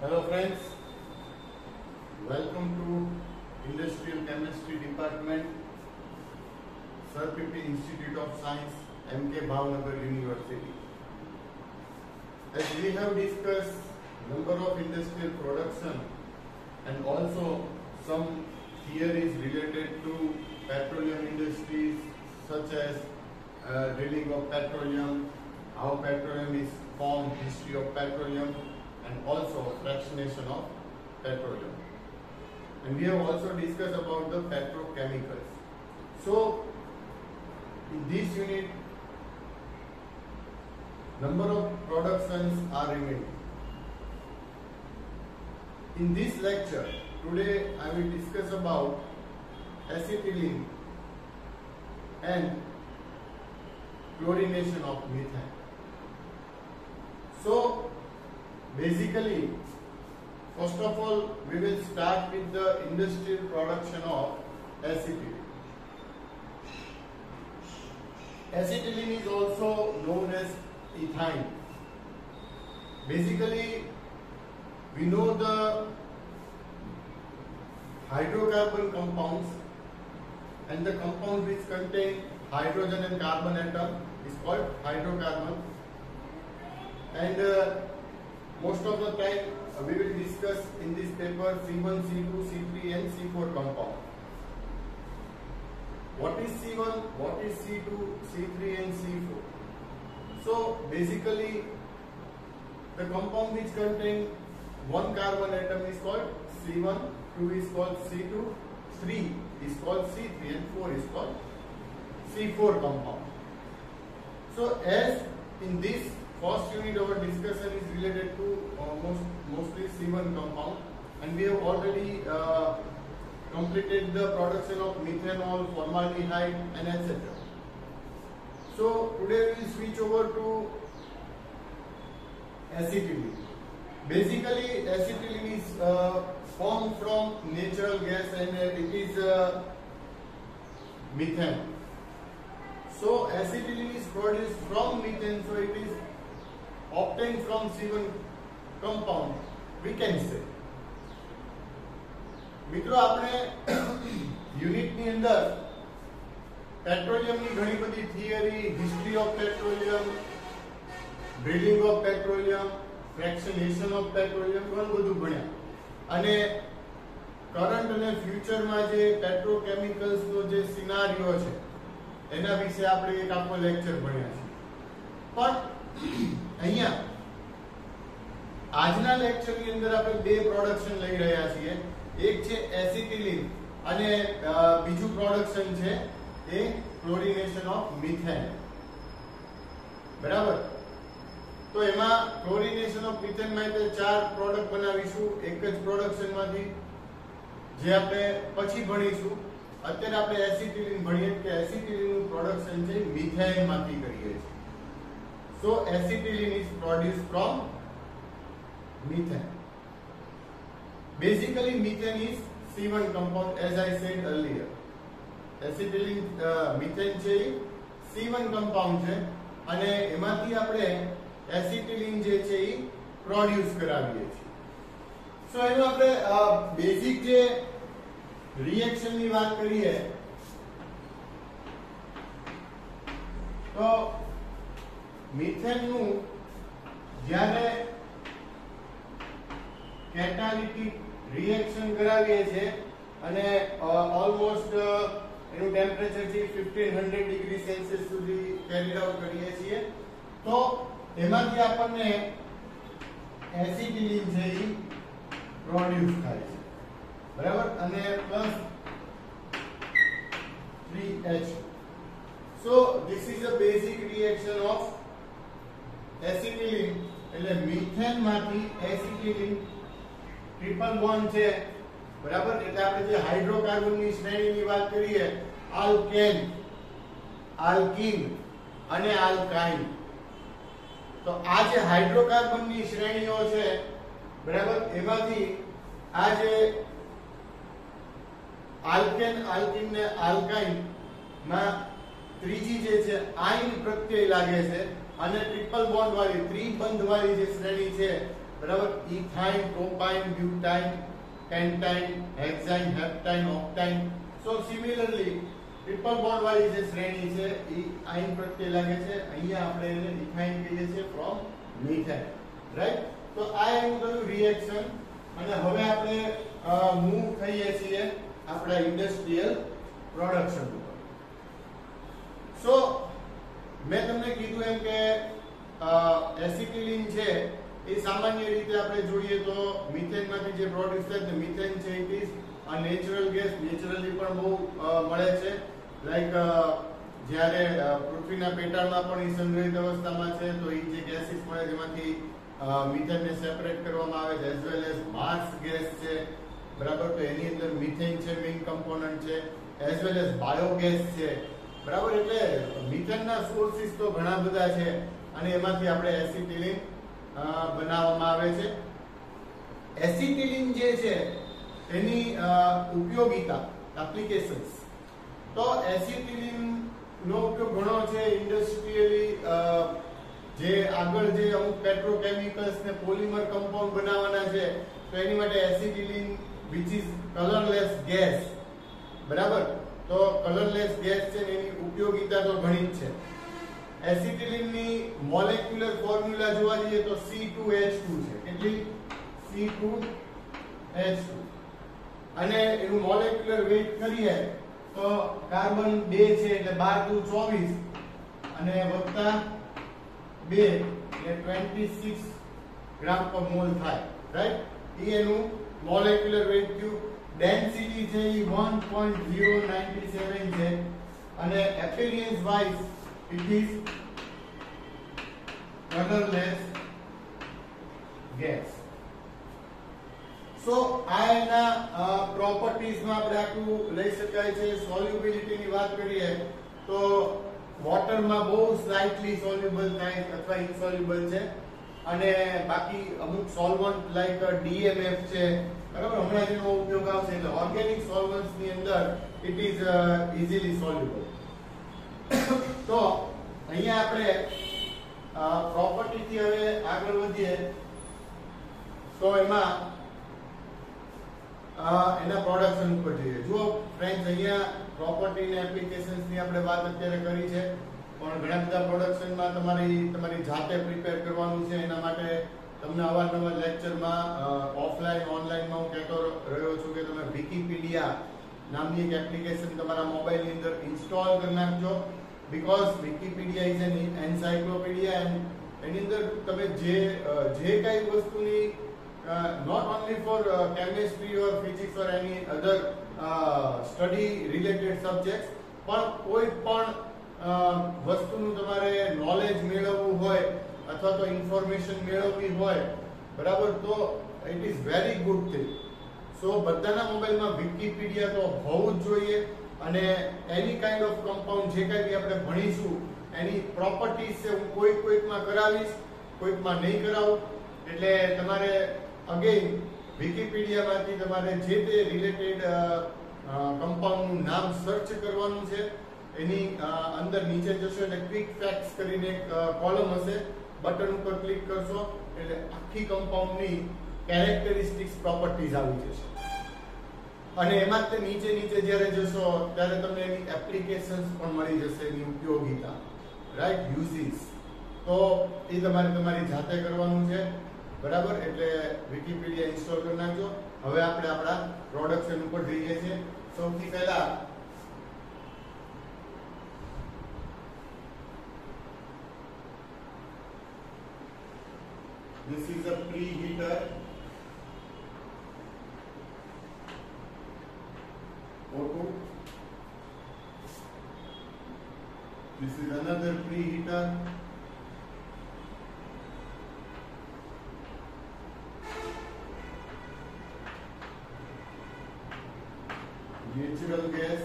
Hello friends, welcome to Industrial Chemistry Department, Sir P.P. Institute of Science, MK Bhavnagar University. As we have discussed number of industrial production and also some theories related to petroleum industries such as drilling of petroleum, how petroleum is formed, history of petroleum, and also fractionation of petroleum. And we have also discussed about the petrochemicals. So in this unit, number of productions are remaining. In this lecture, today I will discuss about acetylene and chlorination of methane. So basically, first of all, we will start with the industrial production of acetylene. Acetylene is also known as ethyne. Basically, we know the hydrocarbon compounds, and the compound which contain hydrogen and carbon atom is called hydrocarbon. And most of the time we will discuss in this paper C1, C2, C3 and C4 compound. What is C1, what is C2, C3 and C4? So basically the compound which contain one carbon atom is called C1, 2 is called C2, 3 is called C3 and 4 is called C4 compound. So as in this first unit our discussion is related to mostly C1 compound, and we have already completed the production of methanol, formaldehyde and etc. So today we will switch over to acetylene. Basically acetylene is formed from natural gas and it is methane. So acetylene is produced from methane, so it is obtained from C1 compound, we can say. મિત્રો આપણે unit ની અંદર petroleum ની ઘણી બધી theory, history of petroleum, drilling of petroleum, fractionation of petroleum ઘણું બધું ભણ્યા. અને કરંટ અને ફ્યુચરમાં જે પેટ્રોકેમિકલ્સ નો જે સિનારિયો છે એના વિશે આપણે એક આખો લેક્ચર ભણ્યા છે. પણ અહીંયા આજના લેક્ચર ની અંદર આપણે બે પ્રોડક્શન લઈ રહ્યા છીએ. એક છે એસિટિલિન અને બીજું પ્રોડક્શન છે એ ક્લોરિનેશન ઓફ મિથેન. બરાબર? તો એમાં ક્લોરિનેશન ઓફ મિથેન માં ચાર પ્રોડક્ટ બનાવીશું એક જ પ્રોડક્શન માંથી, જે આપણે પછી ભણીશું. અત્યારે આપણે એસિટિલિન ભણીએ કે એસિટિલિન નું પ્રોડક્શન છે મિથેન માંથી કરીએ છીએ. So acetylene is produced from methane. Basically methane is C1 compound, as I said earlier. Acetylene methane છે C1 compound છે અને એમાંથી આપણે acetylene જે છે એ પ્રોડ્યુસ કરાવીએ છીએ. સો એનો આપણે બેઝિક જે રિએક્શન ની વાત કરીએ તો મિથેન નું જ્યારે કેટાલિટિક રિએક્શન કરાવીએ છીએ અને ઓલમોસ્ટ એનું ટેમ્પરેચર છે 1500 ડિગ્રી સેલ્સિયસ સુધી કેરીડ આઉટ કરીએ છીએ, તો એમાંથી આપણને એસિટિલિન છે એ પ્રોડ્યુસ થાય છે. બરાબર? અને plus 3H. So this is a basic reaction of acetylene, એટલે મિથેન માંથી એસિટિલિન ટ્રિપલ બોન્ડ છે. બરાબર? એટલે આપણે જે હાઇડ્રોકાર્બન ની શ્રેણીની વાત કરીએ, આલ્કેન, આલ્કીન અને આલ્કાઇન, તો આ જે હાઇડ્રોકાર્બન ની શ્રેણીઓ છે, બરાબર, એમાંથી આ જે આલ્કેન, આલ્કીન ને આલ્કાઇન માં ત્રીજી જે છે આયન પ્રત્યય લાગે છે અને ટ્રિપલ બોન્ડ વાળી ત્રિબંધ વાળી જે શ્રેણી છે બરાબર, ઇથાઇન, પ્રોપાઇન, બ્યુટાઇન, પેન્ટાઇન, હેક્સાઇન, હેપ્ટાઇન, ઓક્ટાઇન. સો સિમિલરલી ટ્રિપલ બોન્ડ વાળી જે શ્રેણી છે એ આઇન પ્રત્યે લાગે છે. અહીંયા આપણે એને ઇથાઇન કહીએ છીએ ફ્રોમ મિથેન, રાઈટ? તો આ એનું કયું રિએક્શન. અને હવે આપણે મૂવ થઈએ છીએ આપણા ઇન્ડસ્ટ્રીયલ પ્રોડક્શન ઉપર. સો મેં તમને કીધું એમ કે એસિટિલિન છે એ સામાન્ય રીતે આપણે જોઈએ તો મિથેનમાંથી જે પ્રોડ્યુસ થાય છે, મિથેન છે it is a natural gas. Naturally પણ બહુ મળે છે. લાઈક જ્યારે પૃથ્વીના પેટાળમાં પણ એ સંગ્રહિત અવસ્થામાં છે તો એ જે ગેસીસ મળે જેમાંથી મિથેનને સેપરેટ કરવામાં આવે છે, as well as Mars gas છે, બરાબર? તો એની અંદર મિથેન છે, મેઇન કમ્પોનન્ટ છે, એઝ વેલ એઝ બાયોગેસ છે, બરાબર? એટલે મિથેનના સોર્સિસ તો ઘણા બધા છે અને એમાંથી આપણે એસિટિલિન બનાવવામાં આવે છે. એસિટિલિન જે છે એની ઉપયોગિતા, એપ્લિકેશન્સ, તો એસિટિલિન નો ઉપયોગ ઘણો છે ઇન્ડસ્ટ્રીયલી. જે આગળ જે અમુક પેટ્રોકેમિકલ્સ ને પોલિમર કમ્પાઉન્ડ બનાવવાના છે તો એની માટે acetylene which is colorless gas, બરાબર? તો કલરલેસ ગેસ છે એની ઉપયોગિતા તો ઘણી જ છે. એસિટિલિન ની મોલેક્યુલર ફોર્મ્યુલા જોવા જઈએ તો C2H2 છે. કેટલી? C2H2. અને એનું મોલેક્યુલર વેઇટ કરીએ તો કાર્બન 2 છે એટલે 12 * 24 અને વત્તા 2 એટલે 26 ગ્રામ પર મોલ થાય, રાઈટ? એ એનું મોલેક્યુલર વેઇટ થયું. ડેન્સિટી છે એ 1.097 છે અને appearance wise it is colourless gas. So આ એના પ્રોપર્ટીઝ માં આપણે આખું લઈ શકાય છે. સોલ્યુબિલિટી ની વાત કરીએ તો વોટરમાં બહુ સ્લાઇટલી સોલ્યુબલ થાય અથવા ઇનસોલ્યુબલ છે અને બાકી અમુક સોલ્વન્ટ લાઈક DMF છે, બરાબર? હમણાં જેનો ઉપયોગ આવશે એટલે ઓર્ગેનિક સોલ્વન્ટ્સ ની અંદર ઇટ ઇઝ ઇઝીલી સોલ્યુબલ. તો અહીંયા આપણે પ્રોપર્ટી થી હવે આગળ વધીએ તો એમાં એના પ્રોડક્શન ઉપર જોઈએ. જુઓ ફ્રેન્ડ્સ, અહીંયા પ્રોપર્ટી ને એપ્લિકેશન્સ ની આપણે વાત અત્યારે કરી છે પણ ઘણા બધા પ્રોડક્શનમાં તમારી જાતે પ્રિપેર કરવાનું છે. એના માટે તમને અવારનવાર લેક્ચરમાં ઓફલાઈન ઓનલાઈનમાં હું કહેતો રહ્યો છું કે તમે વિકીપીડિયા નામની એક એપ્લિકેશન તમારા મોબાઈલની અંદર ઇન્સ્ટોલ કરી નાખજો. Because Wikipedia is an encyclopedia and એની અંદર તમે જે કઈ વસ્તુની not only for chemistry or physics or any other study related subjects, પણ કોઈ પણ વસ્તુનું તમારે નોલેજ મેળવવું હોય અથવા તો ઇન્ફોર્મેશન મેળવવી હોય, બરાબર, તો it is very good thing. So બધાના મોબાઈલમાં વિકીપીડિયા તો હોવું જ જોઈએ અને એની કાઇન્ડ ઓફ કમ્પાઉન્ડ જે કાંઈ બી આપણે ભણીશું એની પ્રોપર્ટીઝ છે હું કોઈકમાં કરાવીશ, કોઈકમાં નહીં કરાવું. એટલે તમારે અગેન વિકીપીડિયામાંથી તમારે જે તે રિલેટેડ કમ્પાઉન્ડનું નામ સર્ચ કરવાનું છે. એની અંદર નીચે જશો એટલે ક્વિક ફેક્ટ્સ કરીને એક કોલમ હશે, બટન ઉપર ક્લિક કરશો એટલે આખી કમ્પાઉન્ડની કેરેક્ટરિસ્ટિક્સ પ્રોપર્ટીઝ આવી જશે અને એમાં તે નીચે જ્યારે જશો ત્યારે તમને એની એપ્લિકેશન્સ પણ મળી જશે, એની ઉપયોગિતા, રાઈટ, યુઝિસ. તો એ તમારે તમારી જાતે કરવાનું છે, બરાબર? એટલે વિકીપીડિયા ઇન્સ્ટોલ કરી નાખજો. હવે આપણે આપણા પ્રોડક્શન ઉપર જઈએ છીએ. સૌથી પહેલા this is a preheater. O2. This is another preheater. Natural gas,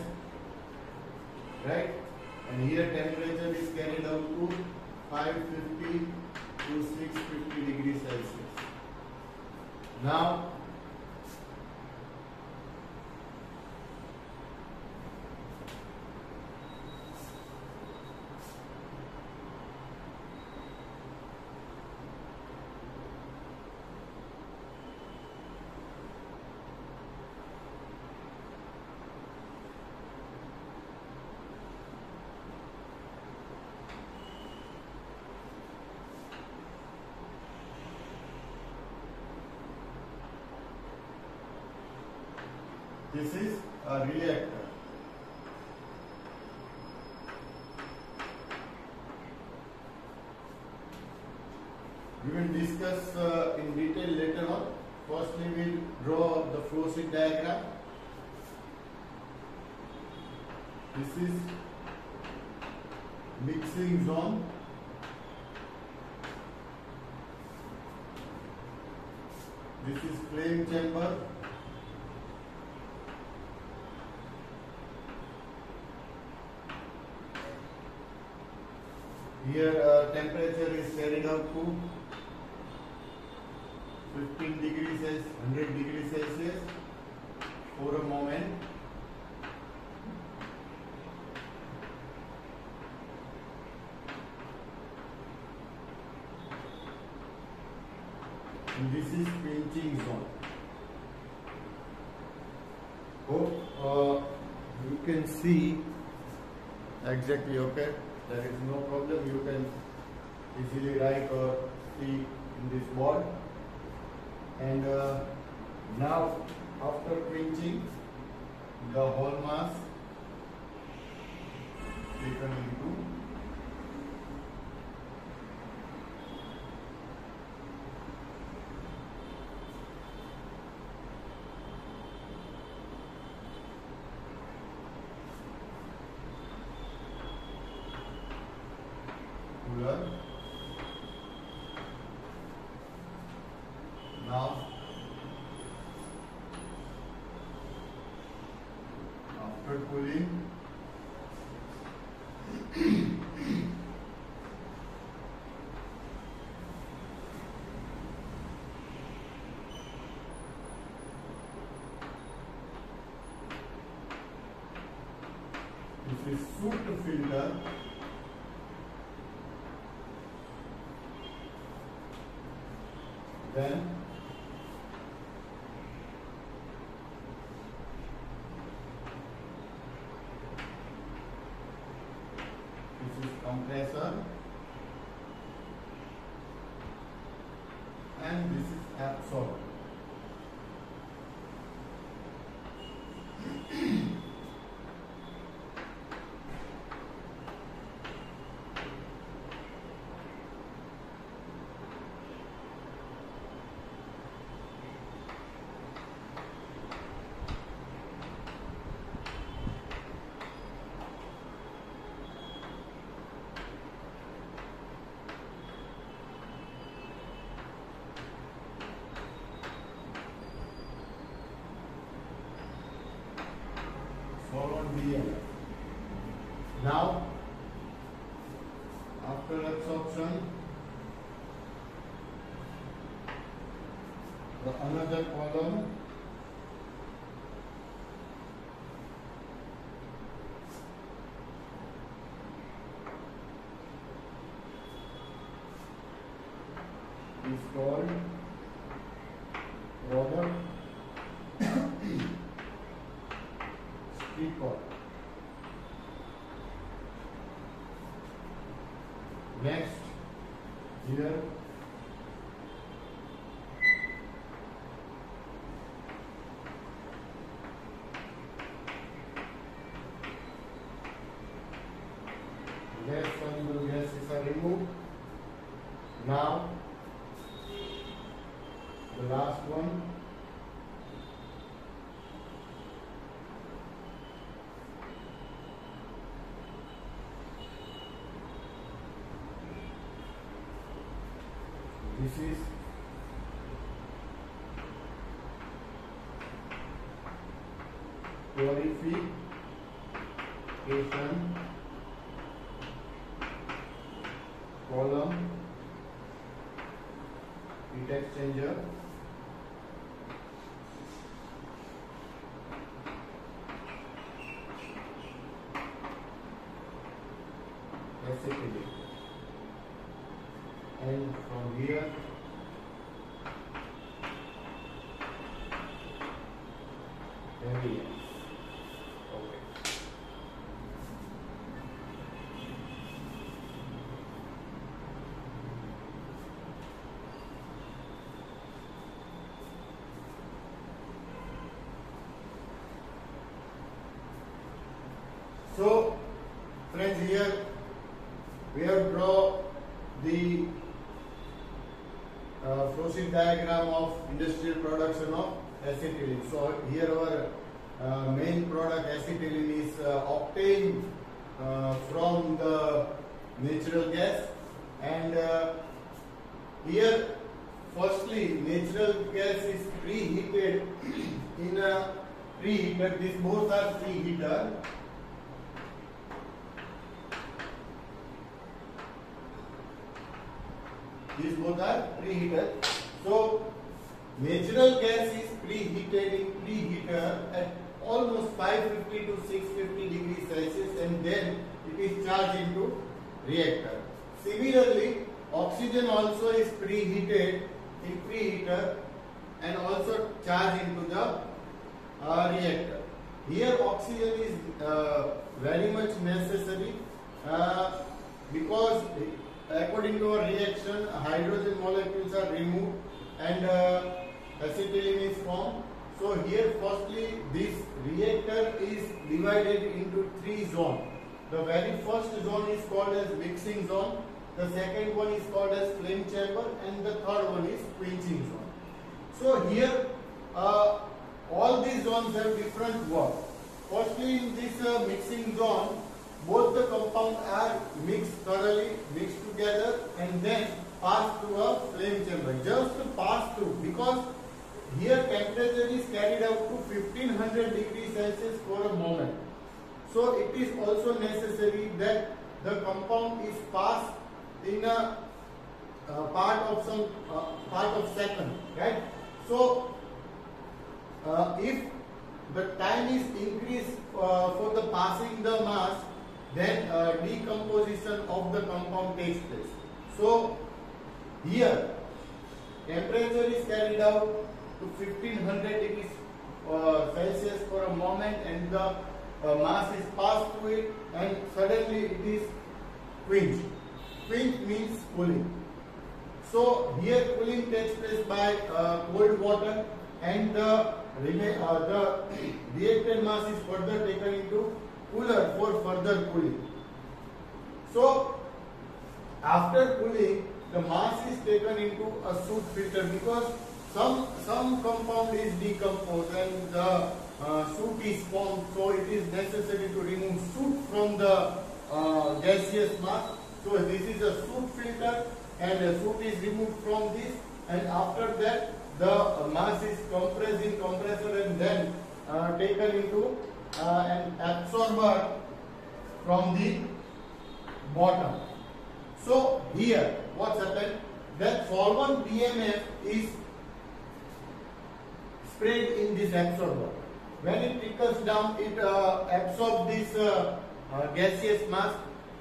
right? And here temperature is carried out to 550 to 650 degrees Celsius. Now This is a reactor. We will discuss in detail later on. Firstly, we will draw the flow sheet diagram. This is mixing zone. This is flame chamber. Here temperature is carried out to 15 degrees Celsius, 100 degrees Celsius for a moment. And this is pinching zone. Hope you can see exactly. Okay, there is no problem. You can easily write or see in this board. And now, after pinching, the whole mass taken into cooler. Now, after cooling, this is soot filter. Then this is compressor, and this is absorber. Now, after absorption, another column is called product speaker. Next, here gas soluble gases are removed. Now, the last one. This is purification column, heat exchanger, acetic, and from here variance. Okay. here we have draw the flow sheet diagram of industrial production of acetylene. So here our main product acetylene is obtained from the natural gas, and here firstly natural gas is preheated in a preheater. These both are preheater. These both are preheater. So natural gas is preheated in preheater at almost 550 to 650 degrees Celsius, and then it is charged into reactor. Similarly, oxygen also is preheated in preheater and also charged into the reactor. Here oxygen is very much necessary because according to our reaction, hydrogen molecules are removed and acetylene is formed. So here firstly this reactor is divided into three zones. The very first zone is called as mixing zone, the second one is called as flame chamber, and the third one is quenching zone. So here all these zones have different work. Firstly, in this mixing zone, both the compounds are mixed thoroughly, mixed together, and then pass through a flame chamber. Just to pass through, because here temperature is carried out to 1500 degrees Celsius for a moment. So it is also necessary that the compound is passed in a part of second, right? So if the time is increased for the passing the mass, then decomposition of the compound takes place. So here temperature is carried out to 1500 degrees Celsius for a moment, and the mass is passed through it, and suddenly it is quenched. Quench means cooling. So here cooling takes place by cold water, and the reactant mass is further taken into cooler for further cooling. So after cooling, the mass is taken into a soot filter, because some compound is decomposed and the soot is formed, so it is necessary to remove soot from the gaseous mass. So this is a soot filter, and the soot is removed from this, and after that the mass is compressed in compressor and then taken into an absorber from the bottom. So here what's happened, that solvent DMF is sprayed in this absorber. When it trickles down, it absorbs this gaseous mass,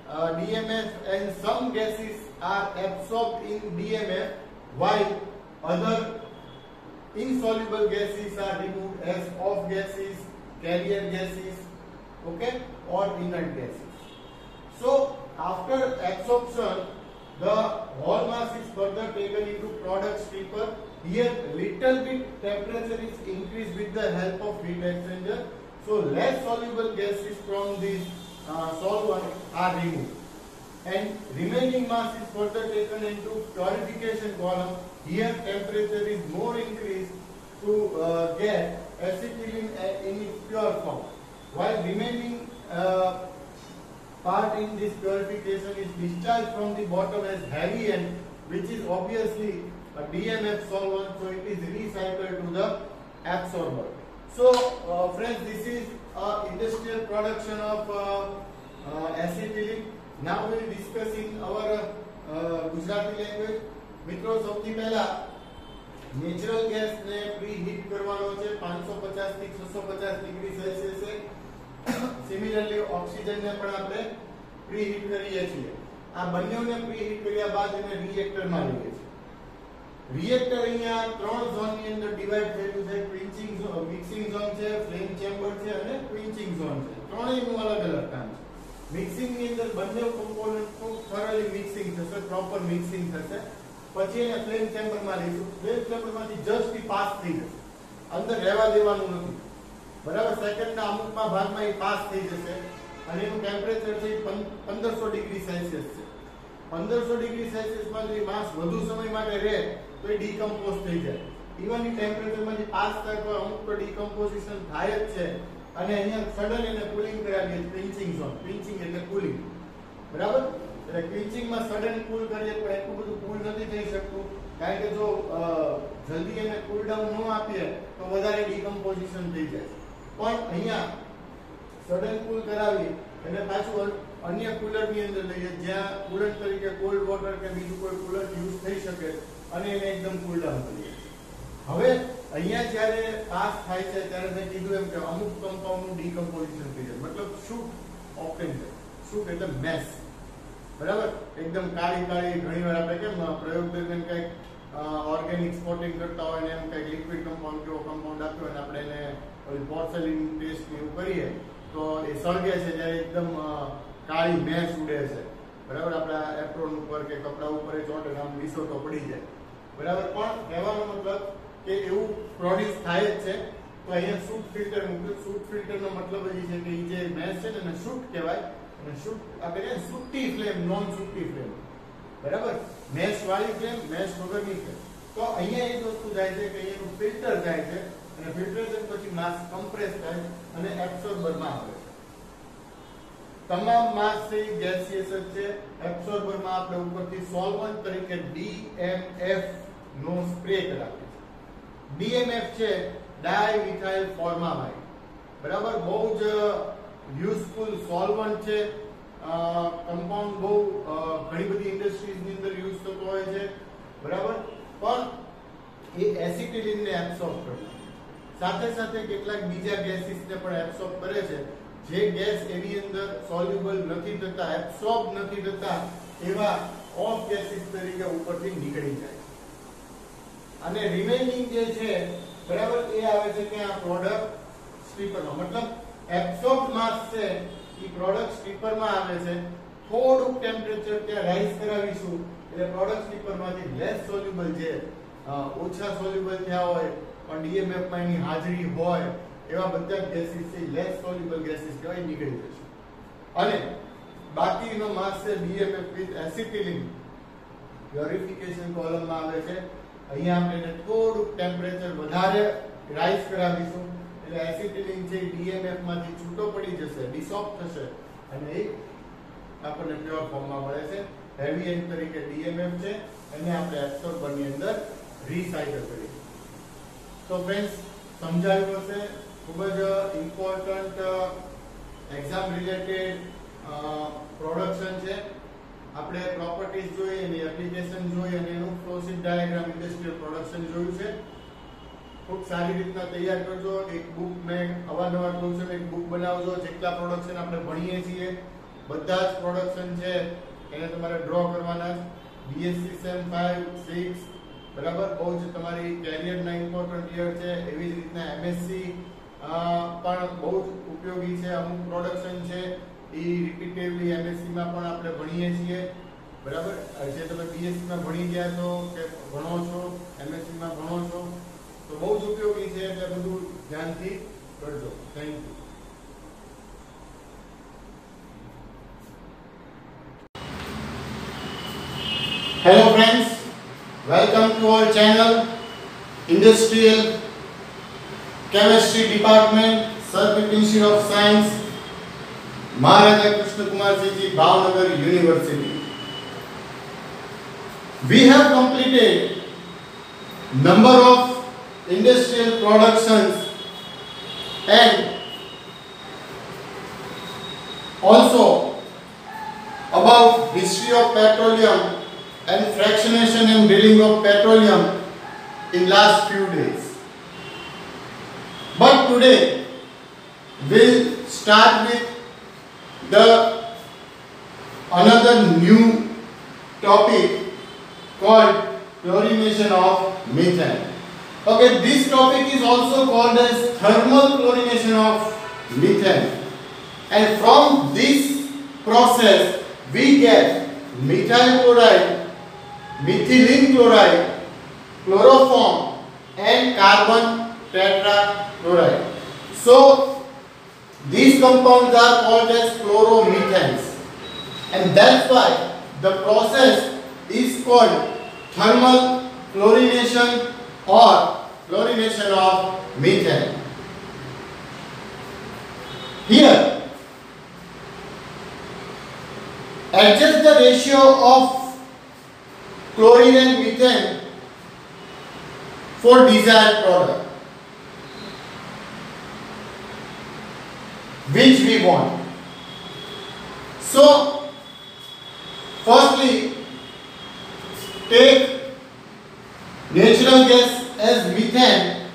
DMF, and some gases are absorbed in DMF while other insoluble gases are removed as off gases, carrier gases, okay, or inert gases. So after absorption, the whole mass is further taken into product stripper. Here little bit temperature is increased with the help of heat exchanger, so less soluble gases from this solvent are removed, and remaining mass is further taken into purification column. Here temperature is more increased to get acetylene in its pure form, while remaining part in this purification is discharged from the bottom as heavy end, which is obviously a DMF solvent, so it is recycled to the absorber. So friends, this is industrial production of acetylene. Now we will discuss in our Gujarati language. મિત્રો સૌથી પહેલા natural gas ને preheat કરવાનો છે 550 થી 650 degree સેલ્સિયસે. Similarly oxygen ને પણ આપણે પ્રીહીટ કરીએ છીએ. આ બંનેને પ્રીહીટ કર્યા બાદ એને રિએક્ટર માં લઈએ છીએ. રિએક્ટર અહીંયા ત્રણ ઝોન ની અંદર ડિવાઇડ થયેલું છે. ક્વિન્ચિંગ ઝોન, મિક્સિંગ ઝોન છે, ફ્લેમ ચેમ્બર છે અને ક્વિન્ચિંગ ઝોન છે. ત્રણેયનું અલગ અલગ કામ છે. મિક્સિંગ ની અંદર બંને કોમ્પોનન્ટ ખૂબ થોરલી મિક્સિંગ થશે, પ્રોપર મિક્સિંગ થશે. પછી એને ફ્લેમ ચેમ્બર માં લઈશું. ફ્લેમ ચેમ્બર માંથી જસ્ટ પાસ થઈ જશે, અંદર રહેવા દેવાનું નથી, બરાબર. સેકન્ડ ના અમુકમાં ભાગમાં એ પાસ થઈ જશે. અને એનું ટેમ્પરેચર છે 1500 ડિગ્રી સેલ્સિયસ છે. 1500 ડિગ્રી સેલ્સિયસ માં જો માસ વધુ સમય માટે રહે તો એ ડીકમ્પોઝ થઈ જાય. ઇવન એ ટેમ્પરેચર માંથી પાસ થાય તો અમુક તો ડીકમ્પોઝિશન થાય જ છે. અને અહીંયા સડન એને કુલિંગ કરાવીએ ક્વિન્ચિંગ ઝોન. ક્વિન્ચિંગ એટલે કુલિંગ, બરાબર? એટલે ક્વિન્ચિંગ માં સડન કૂલ કરીએ તો એટલું બધું કૂલ નથી થઈ શકતું, કારણ કે જો જલ્દી એને કૂલ ડાઉન ન આપીએ તો વધારે ડીકમ્પોઝિશન થઈ જાય. પણ અહીંયા સડન કૂલ કરાવી એટલે પાછું અન્ય કુલર ની અંદર લઈએ જ્યાં કુલર તરીકે કોલ્ડ વોટર કે બીજું કોઈ કુલર યુઝ થઈ શકે અને એને એકદમ કૂલ ડાઉન કરીએ. હવે અહીંયા જ્યારે પાસ થાય છે ત્યારે મેં કીધું એમ કે અમુક કમ્પાઉન્ડ નું ડીકમ્પોઝિશન થઈ જાય, મતલબ શૂટ ઓપ્ટેન છે. શૂટ એટલે મેસ, બરાબર? એકદમ કાળી કાળી. ઘણીવાર આપણે કેમ પ્રયોગ દરમિયાન કંઈક ઓર્ગેનિક સ્પોટિંગ કરતા હોય ને એમ કંઈક લિક્વિડ કમ્પાઉન્ડ કેવો કમ્પાઉન્ડ આપ્યો હોય ને આપણે એને પોર્સેલિન ટેસ્ટ એવું કરીએ તો એ સળગે છે ત્યારે એકદમ કાળી મેસ ઉડે છે, બરાબર? આપણા એપ્રોન ઉપર કે કપડા ઉપર એ ચોંટે આમ વિસો તો પડી જાય, બરાબર? પણ કહેવાનો મતલબ કે એવું પ્રોડ્યુસ થાય જ છે. તો અહીંયા શૂટ ફિલ્ટર મૂક્યું. શૂટ ફિલ્ટરનો મતલબ એ છે કે જે મેસ છે ને એને શૂટ કહેવાય. અને શૂટ આપણે સૂટી ફ્લેમ, નોન સૂટી ફ્લેમ, બરાબર? મેશ વાળી ફ્લેમ, મેશ વગરની ફ્લેમ. તો અહીંયા એક વસ્તુ થાય છે કે અહીંયાનું ફિલ્ટર થાય છે અને ફિલ્ટરેશન પછી માસ કમ્પ્રેસ થાય અને એબ્સોર્બરમાં આવે છે. તમામ માસ છે ગેસિયસ જ છે. એબ્સોર્બરમાં આપણે ઉપરથી સોલ્વન્ટ તરીકે DMF નો સ્પ્રે કરાવીએ છીએ. DMF છે ડાયમિથાઇલ ફોર્મામાઇડ, બરાબર? બહુ જ યુઝફુલ સોલ્વન્ટ છે. કમ્પાઉન્ડ બહુ ઘણી બધી ઇન્ડસ્ટ્રીઝ ની અંદર યુઝ થતો હોય છે, બરાબર? પણ એ એસિટિલિન ને એબ્સોર્બ કરે છે. સાથે સાથે કેટલાક બીજા ગેસીસને પણ એબ્સોર્બ કરે છે. જે ગેસ એની અંદર સોલ્યુબલ નથી થતા, એબ્સોર્બ નથી થતા, એવા ઓફ ગેસીસ તરીકે ઉપરથી નીકળી જાય. અને રિમેનિંગ જે છે, બરાબર, એ આવે છે કે આ પ્રોડક્ટ સ્ટ્રીપરમાં, મતલબ એબ્સોર્બ માસ છે એ પ્રોડક્ટ સ્ટ્રીપરમાં આવે છે. થોડુંક ટેમ્પરેચર ત્યાં રાઈઝ કરાવીશું એટલે પ્રોડક્ટ સ્ટ્રીપરમાંથી લેસ સોલ્યુબલ જે ઓછા સોલ્યુબલ થયા હોય પણ ડીએમએફ માં એની હાજરી હોય એવા બધા ગેસીસ છે લેસ સોલ્યુબલ ગેસીસ કહેવાય, નીકળી જશે. અને બાકીનો માસ છે ડીએમએફ વિથ એસિટિલિન પ્યોરિફિકેશન કોલમમાં આવે છે. અહીંયા આપણે થોડુંક ટેમ્પરેચર વધારે રાઈઝ કરાવીશું એટલે એસિટિલિન છે ડીએમએફ માંથી છૂટો પડી જશે, ડિસોલ્વ થશે અને એ આપણને પ્યોર ફોર્મમાં મળે છે. હેવી એન્ડ તરીકે ડીએમએફ છે એને આપણે એબ્સોર્બર ની અંદર રીસાયકલ કરીએ. તો ફ્રેન્ડ્સ, સમજાયું હશે. ખૂબ જ ઇમ્પોર્ટન્ટ એક્ઝામ રિલેટેડ પ્રોડક્શન છે. આપણે પ્રોપર્ટીઝ જોઈ, એની એપ્લિકેશન જોઈ અને એનું ફ્લોશીટ ડાયાગ્રામ ઇન્ડસ્ટ્રીયલ પ્રોડક્શન જોયું છે. ખૂબ સારી રીતના તૈયાર કરજો. એક બુક મેં અવારનવાર કહું છું, એક બુક બનાવજો. જેટલા પ્રોડક્શન આપણે ભણીએ છીએ બધા જ પ્રોડક્શન છે એને તમારે ડ્રો કરવાના જ. બીએસસી સેમ 5, 6, બરાબર, બહુ જ તમારી કેરિયરના ઇમ્પોર્ટન્ટ યર છે. એવી જ રીતના એમએસસી પણ બહુ જ ઉપયોગી છે. અમુક પ્રોડક્શન છે એ રિપીટેડલી એમએસસી માં પણ આપણે ભણીએ છીએ, બરાબર? જે તમે બીએસસી માં ભણી ગયા છો કે ભણો છો, એમએસસી માં ભણો છો, તો બહુ જ ઉપયોગી છે. એટલે બધું ધ્યાનથી કરજો. Thank you. Hello friends, welcome to our channel Industrial Chemistry Department, Sir P.P. Institute of Science, Maharaja Krishna Kumar Ji, Bhavnagar University. We have completed number of industrial productions and also about history of petroleum and fractionation and drilling of petroleum in last few days. But today we'll start with the another new topic called chlorination of methane. Okay, this topic is also called as thermal chlorination of methane. And from this process we get methyl chloride, methylene chloride, chloroform and carbon tetrachloride. So These compounds are called as chloromethanes, and that's why the process is called thermal chlorination or chlorination of methane. Here, adjust the ratio of chlorine and methane for desired product which we want. So, firstly, take natural gas as methane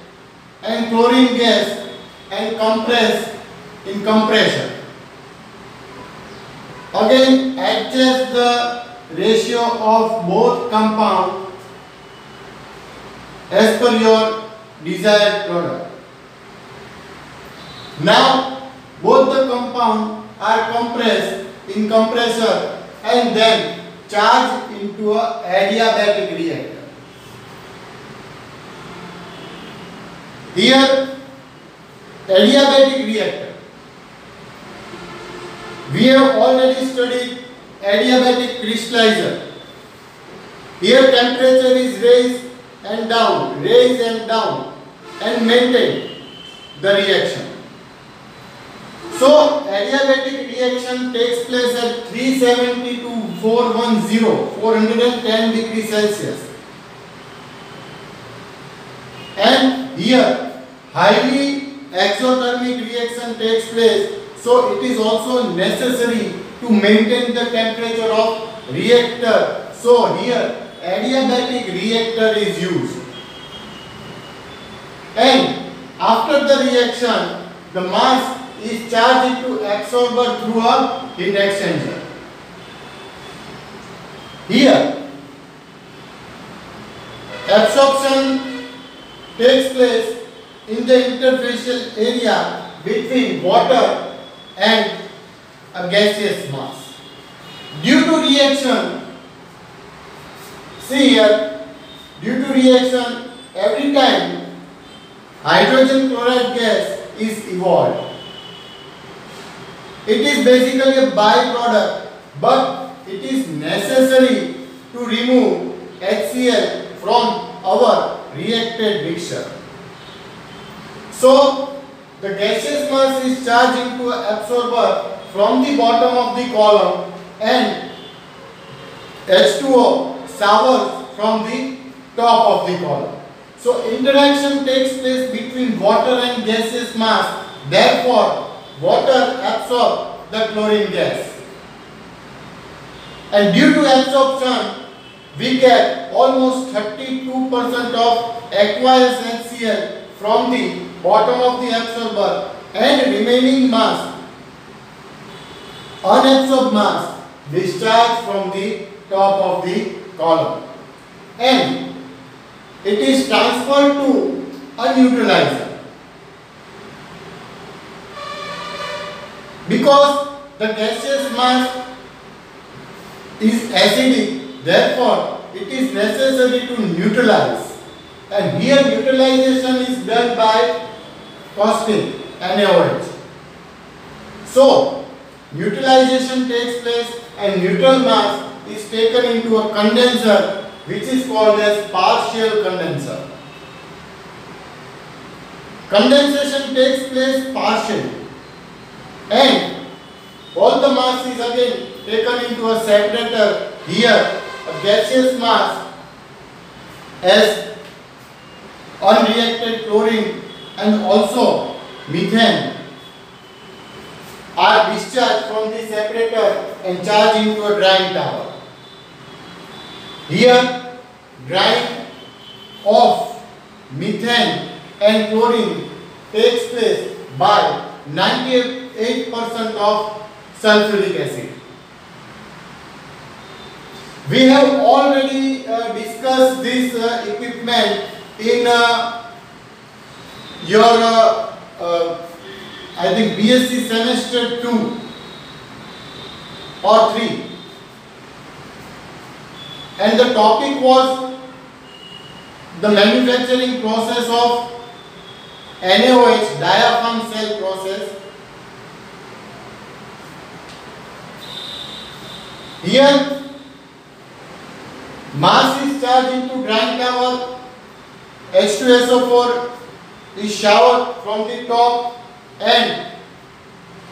and chlorine gas and compress in compression. Again, adjust the ratio of both compounds as per your desired product. Now, both the compounds are compressed in compressor and then charged into a adiabatic reactor. Here, adiabatic reactor. We have already studied adiabatic crystallizer. Here temperature is raised and down, and maintain the reaction. So adiabatic reaction takes place at 370 to 410 degrees Celsius. And here highly exothermic reaction takes place, so it is also necessary to maintain the temperature of reactor. So here adiabatic reactor is used. And after the reaction, the mass is charged into absorber through a heat exchanger. Here absorption takes place in the interfacial area between water and a gaseous mass. Due to reaction, see here, due to reaction, every time hydrogen chloride gas is evolved. It is basically a byproduct, but it is necessary to remove HCl from our reacted mixture. So, the gaseous mass is charged into an absorber from the bottom of the column and H2O showers from the top of the column. So, interaction takes place between water and gaseous mass. Therefore, water absorbs the chlorine gas. And due to absorption, we get almost 32% of aqueous HCl from the bottom of the absorber, and remaining mass, unabsorbed mass, discharged from the top of the column. And it is transferred to a neutralizer. Because the gaseous mass is acidic, therefore it is necessary to neutralize. And here neutralization is done by caustic NaOH. So neutralization takes place and neutral mass is taken into a condenser, which is called as partial condenser. Condensation takes place partially, and all the mass is again taken into a separator. Here a gaseous mass as unreacted chlorine and also methane are discharged from the separator and charged into a drying tower. Here drying of methane and chlorine takes place by 98% of sulfuric acid. We have already discussed this equipment in your I think BSc semester 2 or 3, and the topic was the manufacturing process of NaOH, diaphragm cell process, Here mass is charged into drying towel, H2SO4 is showered from the top, and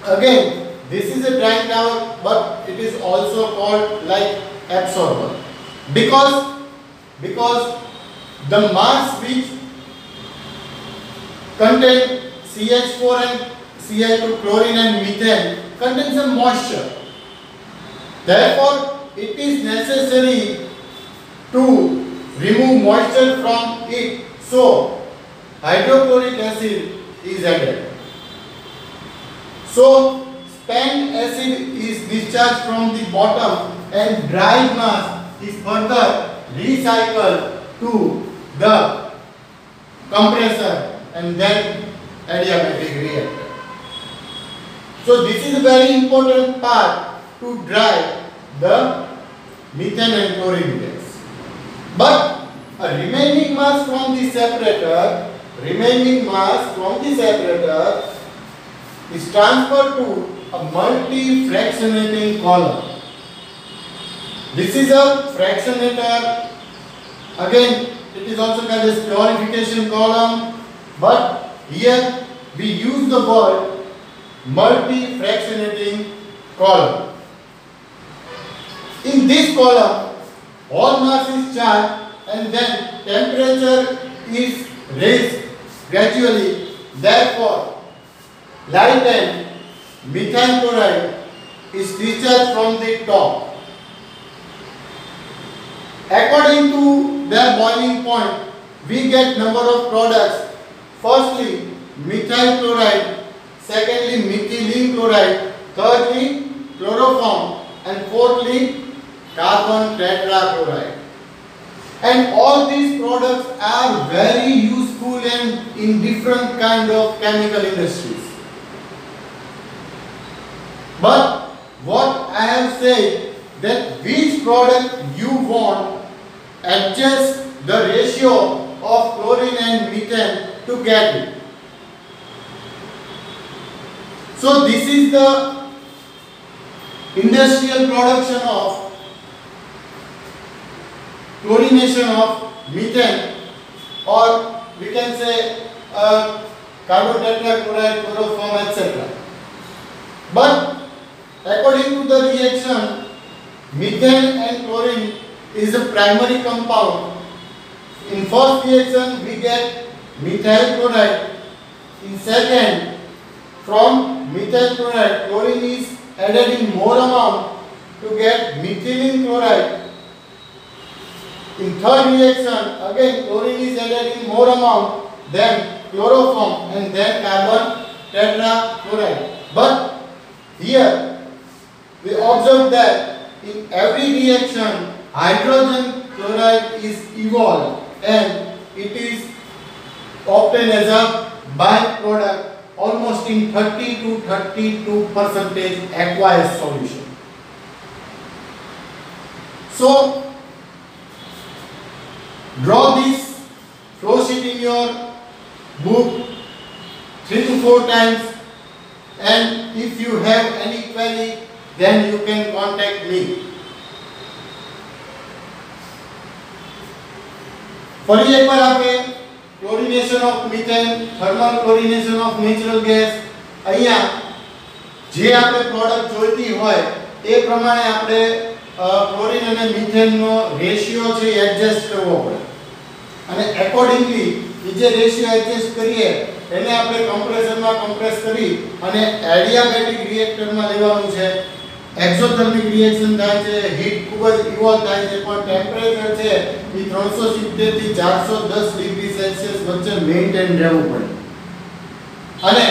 again this is a drying towel, but it is also called like absorber because the mass which contain CH4 and Cl2, chlorine and methane contains some moisture. Therefore, it is necessary to remove moisture from it. So, hydrochloric acid is added. So, spent acid is discharged from the bottom and dried mass is further recycled to the compressor and then adiabatic reactor. So this is a very important part to dry the methane and chlorine gas. But a remaining mass from the separator is transferred to a multi-fractionating column. This is a fractionator. Again, it is also called as purification column, but here we use the word multi-fractionating column. In this column, all mass is charged and then temperature is raised gradually. Therefore, lightened methyl chloride is discharged from the top. According to their boiling point, we get number of products. Firstly, methyl chloride, secondly, methylene chloride, thirdly, chloroform, and fourthly, carbon tetrachloride. And all these products are very useful and in different kind of chemical industries. But what I have said, that which product you want, adjust the ratio of chlorine and methane to get it. So this is the industrial production of chlorination of methane, or we can say carbon tetrachloride, chloroform, etc. But according to the reaction, methane and chlorine is a primary compound. In first reaction we get methyl chloride. In second, from methyl chloride, chlorine is added in more amount to get methylene chloride. In third reaction, again chlorine is added in more amount, then chloroform, and then carbon tetrachloride. But here we observe that in every reaction hydrogen chloride is evolved and it is obtained as a byproduct almost in 30 to 32% aqueous solution. So draw this flow sheet in your book 3 to 4 times, and if you have any query then you can contact me. ફરી એકવાર આપણે chlorination of methane, thermal chlorination of natural gas, અહીંયા જે આપણે product જોઈતી હોય એ પ્રમાણે આપણે ક્લોરીન અને મિથેનનો રેશિયો છે એડજસ્ટ કરવો પડે અને એકોર્ડિંગલી એ જે રેશિયો એડજસ્ટ કરીએ એને આપણે કમ્પ્રેસરમાં કમ્પ્રેસ કરી અને એડિયાબેટિક રિએક્ટરમાં લેવાનું છે. एक्सोथर्मिक रिएक्शन થાય છે, હીટ ખૂબ જ ઇવોલ્વ થાય છે, પણ ટેમ્પરેચર છે એ 370 થી 410 ડિગ્રી સેલ્સિયસ વચ્ચે મેઇન્ટેન રહેવું પડે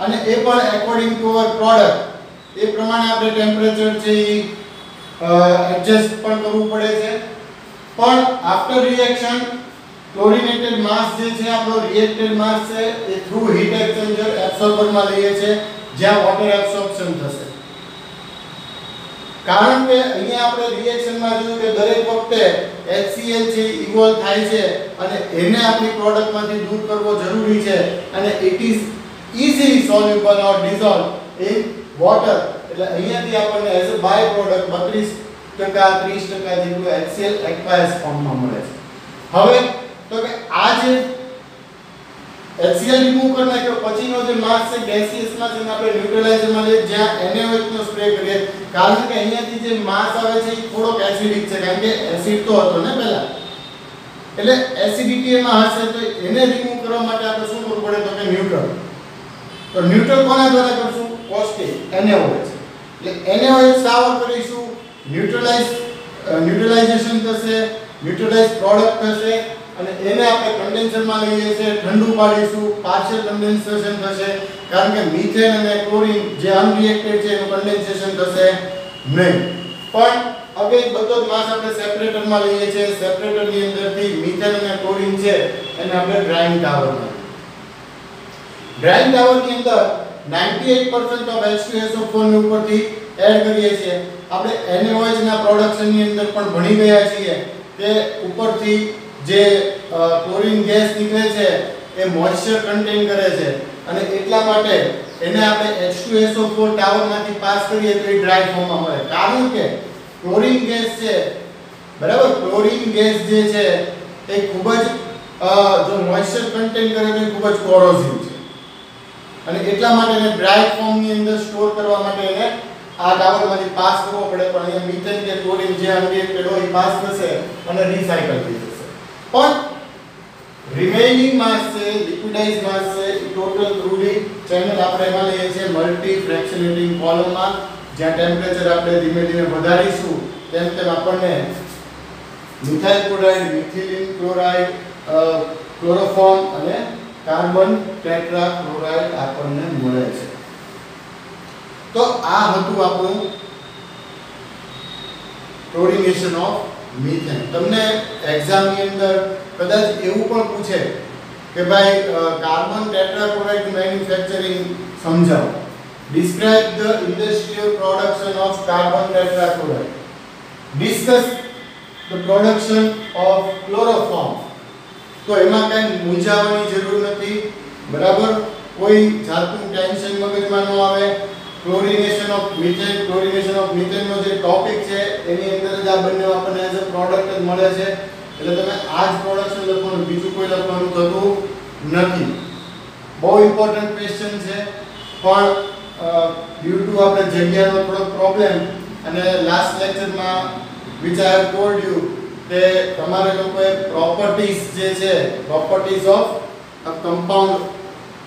અને એ પણ એકોર્ડિંગ ટુ અવર પ્રોડક્ટ એ પ્રમાણે આપણે ટેમ્પરેચર છે એ એડજસ્ટ પણ કરવું પડે છે. પણ આફ્ટર રિએક્શન ક્લોરિનેટેડ માસ જે છે આપણો રિએક્ટેડ માસ છે એ થ્રુ હીટ એક્સચેન્જર એબ્સોર્બરમાં લઈએ છે જ્યાં વોટર એબ્સોર્પ્શન થશે. કારણ કે અહીંયા આપણે રિએક્શનમાં જોયું કે દરેક વખતે HCl છે ઇવોલ્વ થાય છે અને એને આપણી પ્રોડક્ટમાંથી દૂર કરવો જરૂરી છે અને it is easily soluble or dissolved in water. એટલે અહીંયાથી આપણને એઝ અ બાય પ્રોડક્ટ 32 30% જેટલું HCl એક્વાયસ ફોર્મમાં મળે છે. હવે તો કે આ જે HCl રિમૂવ કરી નાખ્યો પછીનો જે માસ છે ગેસિયસ માં જેને આપણે ન્યુટ્રલાઇઝરમાં લઈએ જ્યાં NaOH નો સ્પ્રે કરીએ કારણ કે અહીંયાથી જે માસ આવે છે એ થોડોક એસિડિક છે કારણ કે એસિડ તો હતો ને પહેલા એટલે એસિડિટી એમાં હશે તો એને રિમૂવ કરવા માટે આપણે શું કરવું પડે તો કે ન્યુટ્રલ. તો ન્યુટ્રલ કોના દ્વારા કરશું કોસ્ટિક NaOH એટલે NaOH સાવર કરીશું ન્યુટ્રલાઇઝેશન થશે ન્યુટ્રલાઇઝ પ્રોડક્ટ થશે અને એને આપણે કન્ડેન્સરમાં લઈએ છીએ ઠંડુ પાડીશું પાર્શિયલ કન્ડેન્સેશન થશે કારણ કે મીથેન અને ક્લોરીન જે અનરિએક્ટેડ છે એનું કન્ડેન્સેશન થશે નહીં. પણ હવે બધો જ માસ આપણે સેપરેટરમાં લઈએ છીએ સેપરેટરની અંદરથી મીથેન અને ક્લોરીન છે એને આપણે ડ્રાઇંગ ટાવરમાં ની અંદર 98% ઓફ H2SO4 ની ઉપરથી એડ કરીએ છીએ. આપણે NaOH ના પ્રોડક્શન ની અંદર પણ ભણી ગયા છીએ કે ઉપરથી જે ક્લોરીન ગેસ નીકળે છે એ મોઇસ્ચર કન્ટેન કરે છે અને એટલા માટે એને આપણે H2SO4 ટાવરમાંથી પાસ કરીએ તો એ ડ્રાય ફોર્મમાં મળે કારણ કે ક્લોરીન ગેસ છે બરાબર ક્લોરીન ગેસ જે છે એ ખૂબ જ જો મોઇસ્ચર કન્ટેન કરે તો એ ખૂબ જ કોરોઝિવ છે અને એટલા માટે એને ડ્રાય ફોર્મની અંદર સ્ટોર કરવા માટે એને આ ટાવરમાંથી પાસ કરવો પડે પણ અહીંયા મીથેન કે ક્લોરીન જે અનરિએક્ટેડ હોય એ પાસ થશે અને રિસાયકલ થઈ જશે. પણ રિમેઇનિંગ માસ છે લિક્વિડાઇઝ માસ છે એ ટોટલ થ્રુલી ચેનલ આપણે એમાં લઈએ છીએ મલ્ટી ફ્રેક્શનેટિંગ કોલમમાં જ્યાં ટેમ્પરેચર આપણે ધીમે ધીમે વધારીશું તેમ તેમ આપણને methyl chloride methylene chloride chloroform અને કાર્બન ટેટ્રા ક્લોરાઇડ આપણને મળે છે. તો આ હતું આપણું ક્લોરિનેશન ઓફ મીથેન. તમને એક્ઝામ ની અંદર કદાચ એવું પણ પૂછે કે ભાઈ કાર્બન ટેટ્રા ક્લોરાઇડ મેન્યુફેક્ચરિંગ સમજાવો. Describe the industrial production of carbon tetra chloride. Discuss the production of chloroform. તો એમાં કઈ મૂંઝાવાની જરૂર નથી બરાબર કોઈ જાતનું ટેન્શન મગજમાં ન આવે. ક્લોરિનેશન ઓફ મીથેન નો જે ટોપિક છે એની અંદર જ આ બંને આપણને એઝ અ પ્રોડક્ટ જ મળે છે એટલે તમે આ જ પ્રોડક્શન લખવાનું બીજું કોઈ લખવાનું થતું નથી. બહુ ઇમ્પોર્ટન્ટ ક્વેશ્ચન છે પણ ડ્યુ ટુ આપણે જગ્યાનો થોડો પ્રોબ્લેમ અને લાસ્ટ લેક્ચરમાં which I have told you કે તમારે લોકોએ પ્રોપર્ટીઝ જે છે properties of a compound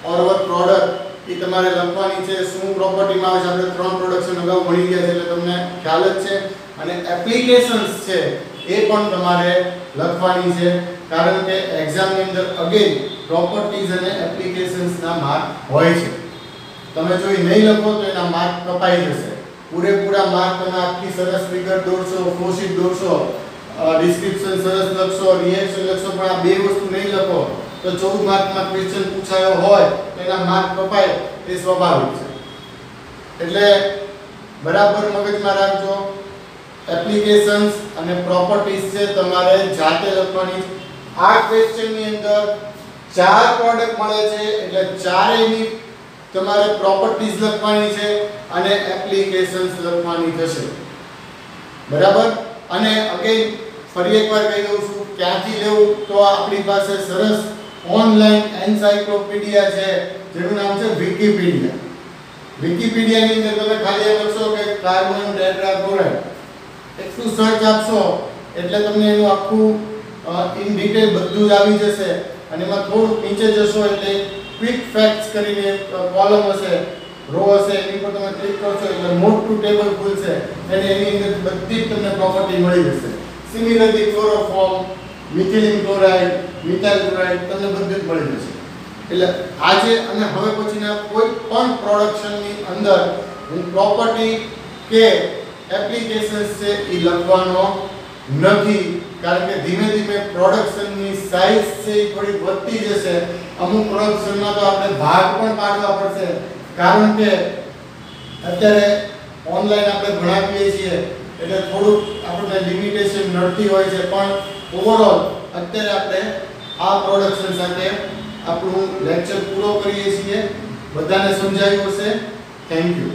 or a product એ તમારે લખવાની છે. શું પ્રોપર્ટીમાં આવે છે આપણે 3 પ્રોડક્શન અગાઉ ભણી ગયા છે એટલે તમને ખ્યાલ જ છે અને એપ્લિકેશન્સ છે એ પણ તમારે લખવાની છે કારણ કે એક્ઝામની અંદર અગેન પ્રોપર્ટીઝ અને એપ્લિકેશન્સના માર્ક હોય છે. તમે જો એ નહીં લખો તો એના માર્ક કપાઈ જશે. પૂરેપૂરા માર્ક તમે આખી સરસ ફિગર દોરશો ફ્લોશીટ દોરશો ડિસ્ક્રિપ્શન સરસ લખશો રિએક્શન લખશો પણ આ બે વસ્તુ નહીં લખો તો 14 માર્કમાં ક્વેશ્ચન પૂછાયો હોય તો એના માર્ક કપાય એ સ્વાભાવિક છે. એટલે બરાબર મગજમાં રાખજો એપ્લિકેશન્સ અને પ્રોપર્ટીઝ છે તમારે જાતે લખવાની. આ ક્વેશ્ચનની અંદર 4 પ્રોડક્ટ મળે છે એટલે ચારેયની તમારે પ્રોપર્ટીઝ લખવાની છે અને એપ્લિકેશન્સ લખવાની થશે બરાબર. અને અગેન ફરી એકવાર કહી દઉં છું ક્યાંથી લેવું તો આપણી પાસે સરસ ઓનલાઈન એન્સાઇક્લોપીડિયા છે જેનું નામ છે વિકિપીડિયા. વિકિપીડિયાની અંદર તમે ખાલી લખશો કે કાર્બન ટેટ્રા ક્લોરાઇડ એટલું સર્ચ આપશો એટલે તમને એનું આખું ઇન ડિટેલ બધું જ આવી જશે અને એમાં થોડુંક નીચે જશો એટલે ક્વિક ફેક્ટ્સ કરીને કોલમ હશે રો હશે એની પર તમે ક્લિક કરશો એટલે મોટું ટેબલ ખુલશે અને એની અંદર બધી જ તમને પ્રોપર્ટી મળી જશે. Similarly chloroform methylene chloride methyl chloride તમને બધું જ મળી જશે. એટલે આજે અને હવે પછીના કોઈ પણ પ્રોડક્શનની અંદર હું પ્રોપર્ટી કે એપ્લિકેશન્સ છે એ લખવાનો નથી કારણ કે ધીમે ધીમે પ્રોડક્શનની સાઇઝ છે એ થોડી વધતી જશે. અમુક પ્રોડક્શનમાં તો આપણે ભાગ પણ પાડવા પડશે કારણ કે અત્યારે ઓનલાઈન આપણે ભણાવીએ છીએ એટલે થોડુંક આપણને લિમિટેશન નડતી હોય છે પણ ઓવરઓલ અત્યારે આપણે આ પ્રોડક્શન સાથે આપણું લેક્ચર પૂરો કરીએ છીએ. બધાને સમજાયું હશે. Thank you.